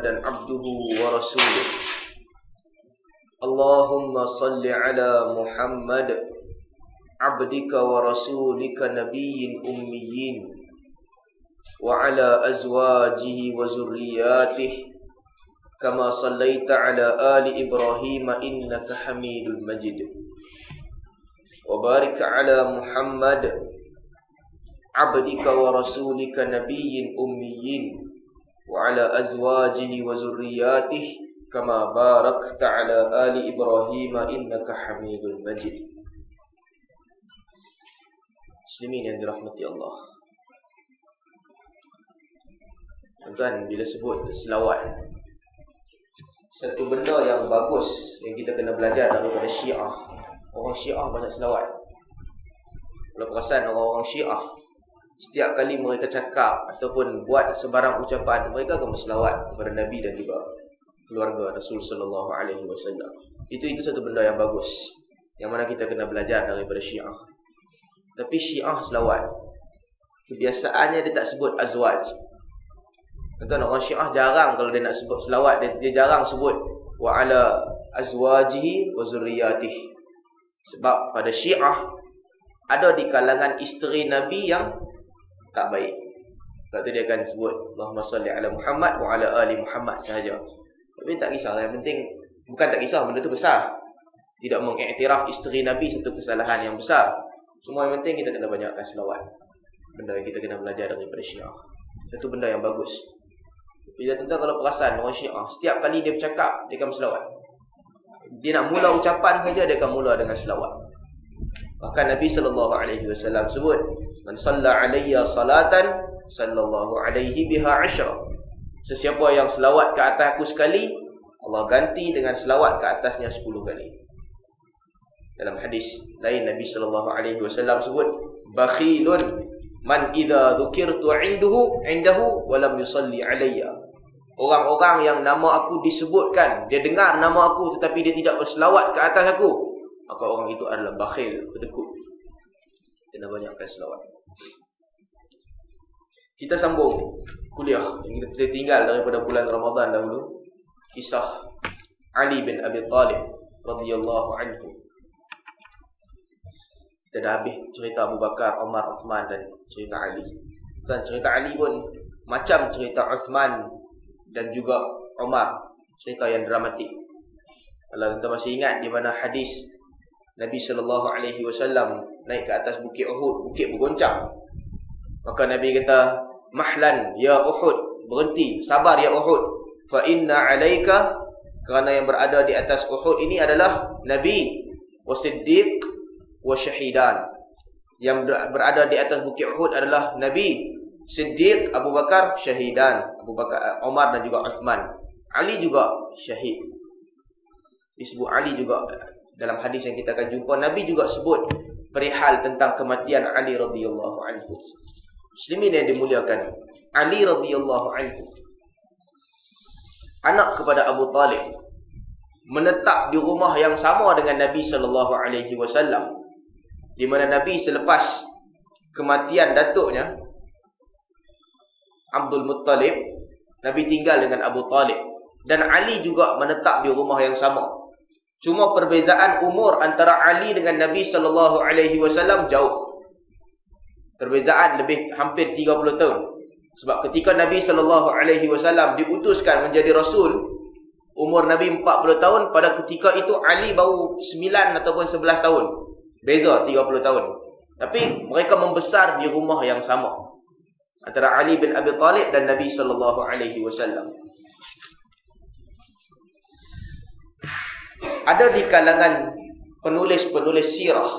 محمدا عبده ورسوله اللهم صل على محمد عبدك ورسولك نبي الأميين وعلى أزواجه وذرياته كما صليت على آل إبراهيم إنك حميد مجيد وبارك على محمد عبدك ورسولك نبي الأميين وعلى أزواجه وذرياته كما باركت على آل إبراهيم إنك حميد مجيد. Muslimin yang dirahmati Allah. Tuan-tuan, bila sebut selawat, satu benda yang bagus yang kita kena belajar daripada Syiah. Orang Syiah banyak selawat. Kalau perasan orang-orang Syiah, setiap kali mereka cakap ataupun buat sebarang ucapan, mereka akan berselawat kepada Nabi dan juga keluarga Rasul sallallahu alaihi wasallam. Itu satu benda yang bagus, yang mana kita kena belajar daripada Syiah. Tapi Syiah selawat, kebiasaannya dia tak sebut azwaj. Tuan, orang Syiah jarang kalau dia nak sebut selawat, dia jarang sebut wa ala azwajihi wa zurriyatihi. Sebab pada Syiah ada di kalangan isteri Nabi yang tak baik. Sebab tu dia akan sebut Allahumma salli ala Muhammad wa ala ali Muhammad sahaja. Tapi tak kisah, yang penting bukan tak kisah, benda tu besar. Tidak mengiktiraf isteri Nabi satu kesalahan yang besar. Cuma yang penting kita kena banyakkan selawat. Benda yang kita kena belajar daripada Syiah. Satu benda yang bagus. Bila tuan-tuan kalau perasan orang Syiah, setiap kali dia bercakap, dia akan berselawat. Dia nak mula ucapan saja, dia akan mula dengan selawat. Bahkan Nabi SAW sebut, man salla alayya salatan sallallahu alaihi biha 10. Sesiapa yang selawat ke atas aku sekali, Allah ganti dengan selawat ke atasnya 10 kali. Dalam hadis lain Nabi SAW sebut, bakhilun man idza dzukirtu indahu wa lam yusalli alayya. Orang-orang yang nama aku disebutkan, dia dengar nama aku tetapi dia tidak berselawat ke atas aku, maka orang itu adalah bakhil, pedekut. Kena banyakkan selawat. Kita sambung kuliah yang kita tinggal daripada bulan Ramadan dahulu. Kisah Ali bin Abi Talib radhiyallahu anhu. Kita dah habis cerita Abu Bakar, Umar, Uthman dan cerita Ali. Dan cerita Ali pun macam cerita Uthman dan juga Umar, cerita yang dramatik. Kalau kita masih ingat di mana hadis Nabi SAW naik ke atas bukit Uhud, bukit bergoncang. Maka Nabi kata, mahlan ya Uhud, berhenti, sabar ya Uhud. Fa inna alaika, kerana yang berada di atas Uhud ini adalah Nabi, wa Siddiq, wa Syahidan. Yang berada di atas bukit Uhud adalah Nabi, Siddiq, Abu Bakar, Syahidan. Abu Bakar, Umar dan juga Uthman. Ali juga syahid. Disebut Ali juga dalam hadis yang kita akan jumpa. Nabi juga sebut perihal tentang kematian Ali radhiyallahu anhu. Muslimin yang dimuliakan, Ali radhiyallahu anhu, anak kepada Abu Talib, menetap di rumah yang sama dengan Nabi SAW, di mana Nabi selepas kematian datuknya Abdul Muttalib, Nabi tinggal dengan Abu Talib. Dan Ali juga menetap di rumah yang sama. Cuma perbezaan umur antara Ali dengan Nabi SAW jauh. Perbezaan lebih hampir 30 tahun. Sebab ketika Nabi SAW diutuskan menjadi Rasul, umur Nabi 40 tahun. Pada ketika itu Ali baru 9 ataupun 11 tahun. Beza 30 tahun. Tapi mereka membesar di rumah yang sama, antara Ali bin Abi Talib dan Nabi SAW. Ada di kalangan penulis-penulis sirah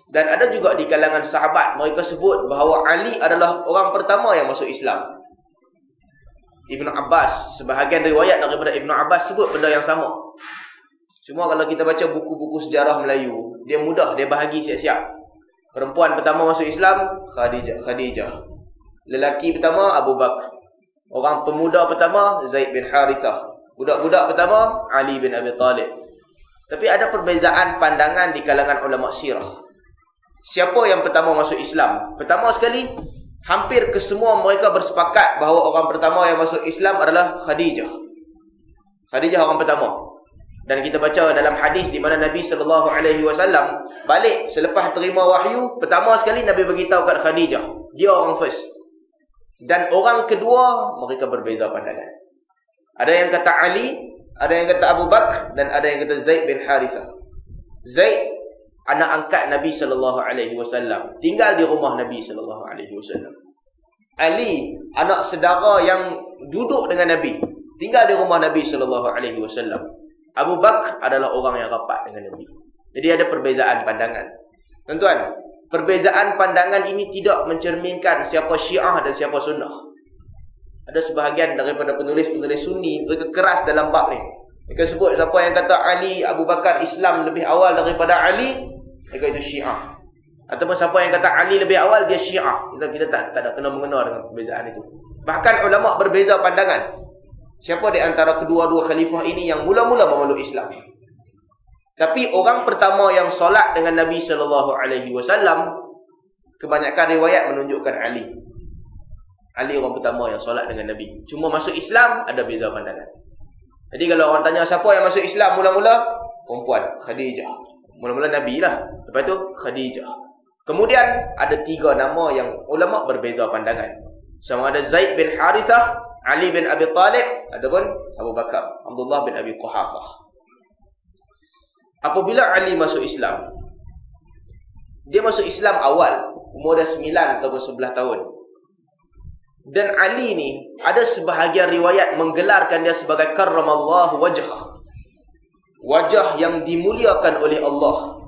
dan ada juga di kalangan sahabat, mereka sebut bahawa Ali adalah orang pertama yang masuk Islam. Ibnu Abbas, sebahagian riwayat daripada Ibnu Abbas sebut benda yang sama. Cuma kalau kita baca buku-buku sejarah Melayu, dia mudah, dia bahagi siap-siap. Perempuan pertama masuk Islam, Khadijah. Lelaki pertama, Abu Bakar. Orang pemuda pertama, Zaid bin Harithah. Budak-budak pertama, Ali bin Abi Talib. Tapi ada perbezaan pandangan di kalangan ulama sirah. Siapa yang pertama masuk Islam? Pertama sekali, hampir kesemua mereka bersepakat bahawa orang pertama yang masuk Islam adalah Khadijah. Khadijah orang pertama. Dan kita baca dalam hadis di mana Nabi SAW balik selepas terima wahyu, pertama sekali Nabi beritahu kat Khadijah, dia orang first. Dan orang kedua, mereka berbeza pandangan. Ada yang kata Ali, ada yang kata Abu Bakar, dan ada yang kata Zaid bin Harithah. Zaid, anak angkat Nabi SAW, tinggal di rumah Nabi SAW. Ali, anak saudara yang duduk dengan Nabi, tinggal di rumah Nabi SAW. Abu Bakar adalah orang yang rapat dengan Nabi. Jadi ada perbezaan pandangan. Tuan-tuan, perbezaan pandangan ini tidak mencerminkan siapa Syiah dan siapa Sunnah. Ada sebahagian daripada penulis-penulis Sunni mereka keras dalam bab ni. Mereka sebut siapa yang kata Ali, Abu Bakar Islam lebih awal daripada Ali, mereka itu Syiah. Ataupun siapa yang kata Ali lebih awal, dia Syiah. Kita tak ada kena mengena dengan perbezaan itu. Bahkan ulama berbeza pandangan. Siapa di antara kedua-dua khalifah ini yang mula-mula memeluk Islam? Tapi orang pertama yang solat dengan Nabi SAW, kebanyakan riwayat menunjukkan Ali. Ali orang pertama yang solat dengan Nabi. Cuma masuk Islam, ada beza pandangan. Jadi kalau orang tanya siapa yang masuk Islam mula-mula? Perempuan, Khadijah. Mula-mula Nabi lah. Lepas tu, Khadijah. Kemudian, ada 3 nama yang ulama berbeza pandangan. Sama ada Zaid bin Harithah, Ali bin Abi Talib, ataupun Abu Bakar, Abdullah bin Abi Quhafah. Apabila Ali masuk Islam, dia masuk Islam awal, umur dah 9 atau 11 tahun. Dan Ali ni, ada sebahagian riwayat menggelarkan dia sebagai karramallahu wajhah. Wajah yang dimuliakan oleh Allah.